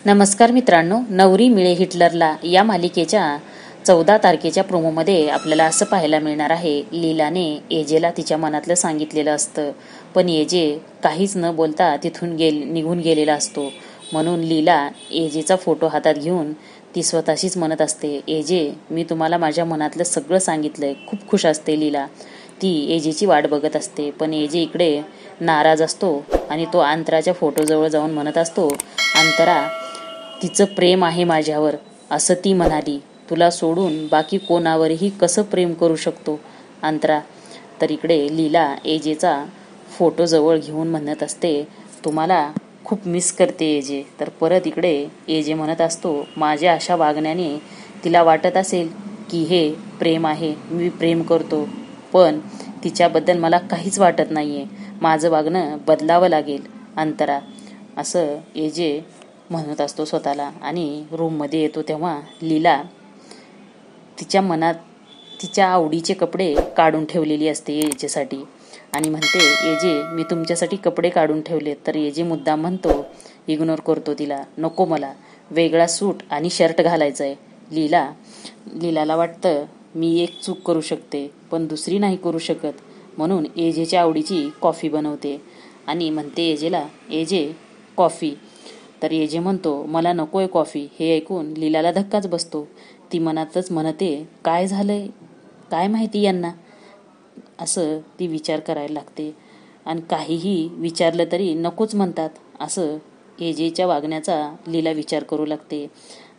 नमस्कार मित्रांनो, नवरी मिळे हिटलरला या मालिकेच्या 14 तारखेच्या प्रोमोमध्ये आपल्याला असं पाहायला मिळणार आहे. लीलाने एजेला तिच्या मनातलं सांगितलेलं असतं, पण एजे काहीच न बोलता तिथून निघून गेलेला असतो. म्हणून लीला एजेचा फोटो हातात घेऊन ती स्वतःशीच म्हणत असते, एजे, मी तुम्हाला माझ्या मनातलं सगळं सांगितलंय. खूप खुश असते लीला. ती एजेची वाट बघत असते, पण एजे इकडे नाराज असतो आणि तो अंतराच्या फोटोजवळ जाऊन म्हणत असतो, अंतरा, तिचं प्रेम आहे माझ्यावर असं ती म्हणाली. तुला सोडून बाकी कोणावरही कसं प्रेम करू शकतो अंतरा. तर इकडे लीला एजेचा फोटो जवळ घेऊन म्हणत असते, तुम्हाला खूप मिस करते एजे. तर परत इकडे एजे म्हणत असतो, माझ्या अशा वागण्याने तिला वाटत असेल की हे प्रेम आहे, मी प्रेम करतो, पण तिच्याबद्दल मला काहीच वाटत नाहीये. माझं वागणं बदलावं लागेल अंतरा, असं एजे म्हणत असतो स्वतःला. आणि रूममध्ये येतो तेव्हा लीला तिच्या मनात तिच्या आवडीचे कपडे काढून ठेवलेली असते एजेसाठी आणि म्हणते, एजे, मी तुमच्यासाठी कपडे काढून ठेवले. तर एजे मुद्दाम म्हणतो, इग्नोर करतो तिला, नको, मला वेगळा सूट आणि शर्ट घालायचा आहे. लीलाला वाटतं, मी एक चूक करू शकते पण दुसरी नाही करू शकत. म्हणून एजेच्या आवडीची कॉफी बनवते आणि म्हणते एजेला, एजे, कॉफी. तर एजे म्हणतो, मला नकोय कॉफी. हे ऐकून लीलाला धक्काच बसतो. ती मनातच म्हणते, काय झालंय काय माहिती यांना, असं ती विचार करायला लागते. आणि काहीही विचारलं तरी नकोच म्हणतात, असं एजेच्या वागण्याचा लीला विचार करू लागते.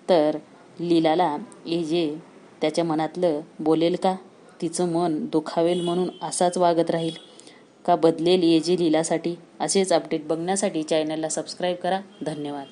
तर लीलाला एजे त्याच्या मनातलं बोलेल का? तिचं मन दुखावेल म्हणून असाच वागत राहील का? बदलेल एजे लीलासाठी? असेच अपडेट बघण्यासाठी चॅनलला सबस्क्राईब करा. धन्यवाद.